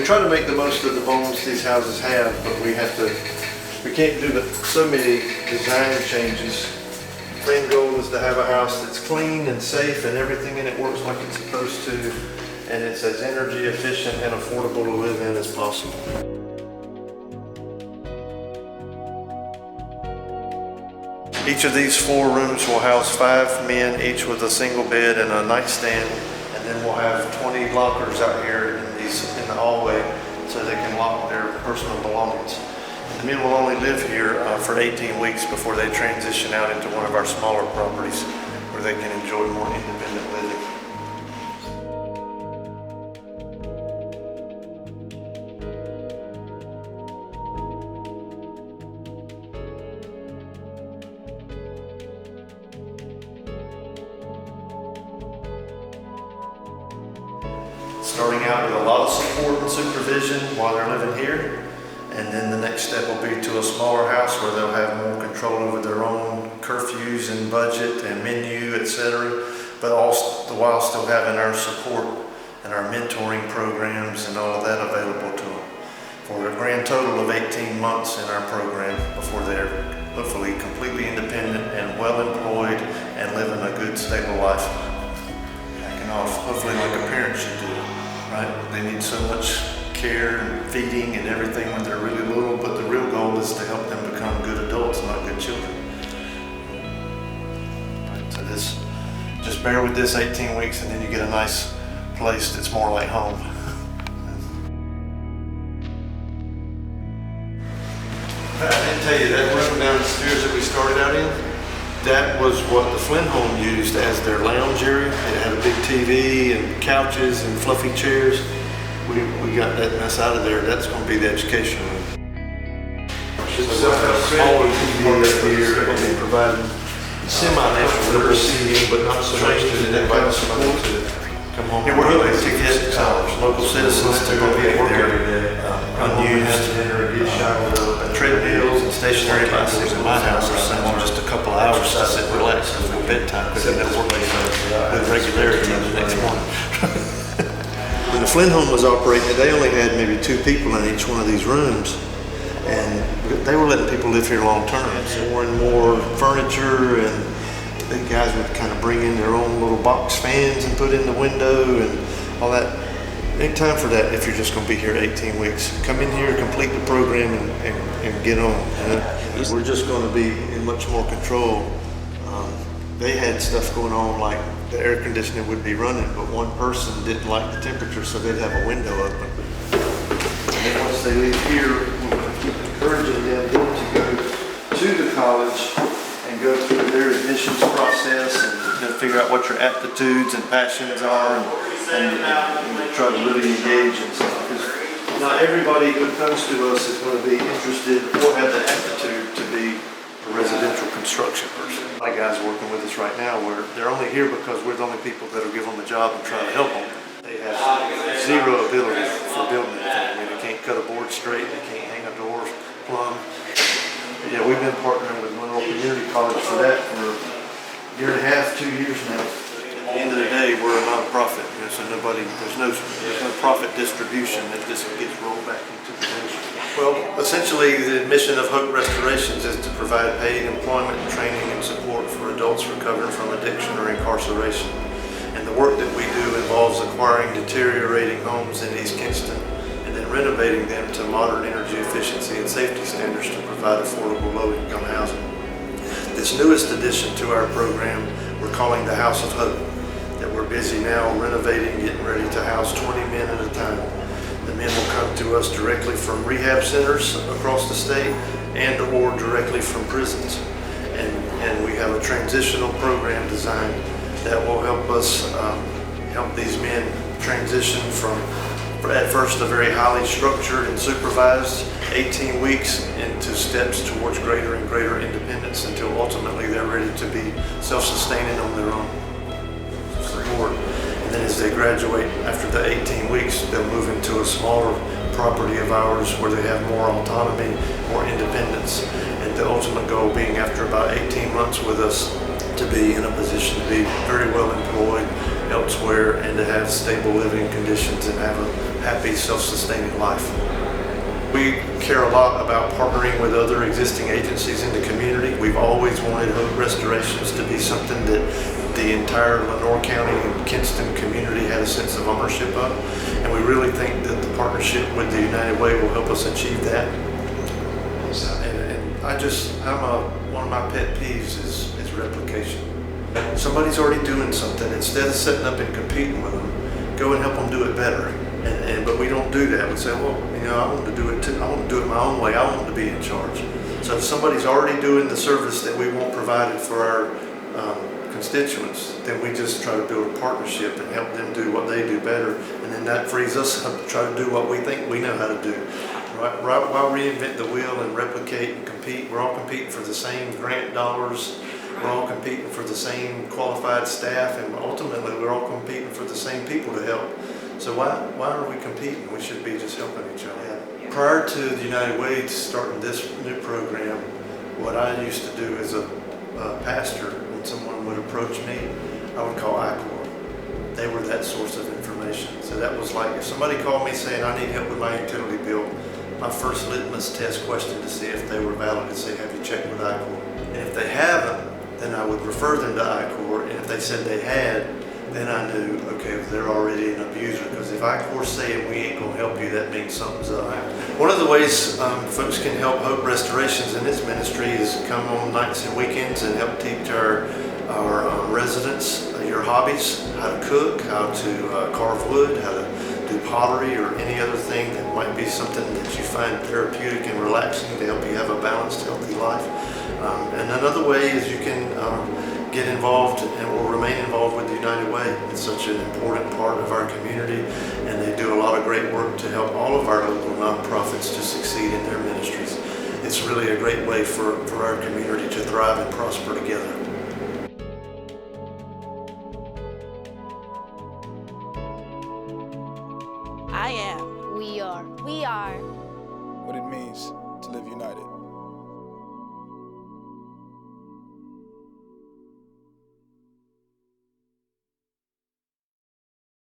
we try to make the most of the bones these houses have, but we can't do so many design changes. Main goal is to have a house that's clean and safe and everything in it works like it's supposed to, and it's as energy efficient and affordable to live in as possible. Each of these 4 rooms will house 5 men, each with a single bed and a nightstand, and then we'll have 20 lockers out here in the hallway so they can lock their personal belongings. The men will only live here for 18 weeks before they transition out into one of our smaller properties where they can enjoy more independent living. Starting out with a lot of support and supervision while they're living here. And then the next step will be to a smaller house where they'll have more control over their own curfews and budget and menu, etc. But all the while still having our support and our mentoring programs and all of that available to them. For a grand total of 18 months in our program before they're hopefully completely independent and well employed and living a good, stable life. Backing off, hopefully like a parent should do, right? They need so much care and feeding and everything when they're really little, but the real goal is to help them become good adults, not good children. Right, so just bear with this 18 weeks and then you get a nice place that's more like home. I didn't tell you that room downstairs that we started out in, that was what the Flynn home used as their lounge area. It had a big TV and couches and fluffy chairs. We got that mess out of there. That's going to be the education room. So we'll have a smaller TV up here. We'll be providing semi-natural literacy, but not so much to invite somebody to come home. Yeah, we're hoping to get local citizens to go get their unused treadmills and stationary bicycles in my house or something, just a couple of hours to sit and relax before bedtime, because then they're working with regularity the next morning. When the Flynn home was operating, they only had maybe 2 people in each one of these rooms, and they were letting people live here long term. So more and more furniture, and the guys would kind of bring in their own little box fans and put in the window and all that. Ain't time for that if you're just going to be here 18 weeks. Come in here, complete the program, and get on. We're just going to be in much more control. They had stuff going on like the air conditioning would be running, but one person didn't like the temperature, so they'd have a window open. And then once they leave here, we're going to keep encouraging them to go to the college and go through their admissions process and figure out what your aptitudes and passions are and try to really engage in something. Because not everybody who comes to us is going to be interested or have the aptitude to be a residential construction person. My guys working with us right now, they're only here because we're the only people that'll give them a job and try to help them. They have zero ability for building anything. I mean, they can't cut a board straight, they can't hang a door plumb. But yeah, we've been partnering with Monroe Community College for that for a year and a half, 2 years now. At the end of the day, we're a non-profit, so there's no profit distribution that this gets rolled back into the nation. Well, essentially, the mission of Hope Restorations is to provide paid employment, training, and support for adults recovering from addiction or incarceration. And the work that we do involves acquiring deteriorating homes in East Kingston and then renovating them to modern energy efficiency and safety standards to provide affordable low-income housing. This newest addition to our program we're calling the House of Hope, that we're busy now renovating, getting ready to house 20 men at a time. The men will come to us directly from rehab centers across the state and or directly from prisons. And we have a transitional program designed that will help us help these men transition from, at first, a very highly structured and supervised 18 weeks into steps towards greater and greater independence until ultimately they're ready to be self-sustaining on their own. And then as they graduate after the 18 weeks, they'll move into a smaller property of ours where they have more autonomy, more independence, and the ultimate goal being after about 18 months with us, to be in a position to be very well employed elsewhere and to have stable living conditions and have a happy, self-sustaining life. We care a lot about partnering with other existing agencies in the community. We've always wanted Hope Restorations to be something that the entire Lenoir County and Kinston community had a sense of ownership of. And we really think that the partnership with the United Way will help us achieve that. One of my pet peeves is replication. Somebody's already doing something. Instead of setting up and competing with them, go and help them do it better. But we don't do that. We say, well, I want to do it too. I want to do it my own way. I want to be in charge. So if somebody's already doing the service that we want provided for our constituents, then we just try to build a partnership and help them do what they do better. And then that frees us up to try to do what we think we know how to do. Right? Why reinvent the wheel and replicate and compete? We're all competing for the same grant dollars. We're all competing for the same qualified staff, and ultimately we're all competing for the same people to help. So why are we competing? We should be just helping each other. Prior to the United Way starting this new program, what I used to do as a pastor, when someone would approach me, I would call ICOR. They were that source of information. So that was like, if somebody called me saying I need help with my utility bill, my first litmus test question to see if they were valid is say, have you checked with ICOR? And if they haven't, then I would refer them to ICOR, and if they said they had, then I knew, okay, they're already an abuser, because if ICOR's saying we ain't gonna help you, that means something's up. One of the ways folks can help Hope Restorations in its ministry is come on nights and weekends and help teach our residents your hobbies, how to cook, how to carve wood, how to do pottery, or any other thing that might be something that you find therapeutic and relaxing to help you have a balanced, healthy life. And another way is you can get involved or remain involved with the United Way. It's such an important part of our community, and they do a lot of great work to help all of our local nonprofits to succeed in their ministries. It's really a great way for our community to thrive and prosper together. I am. We are. What it means to live united.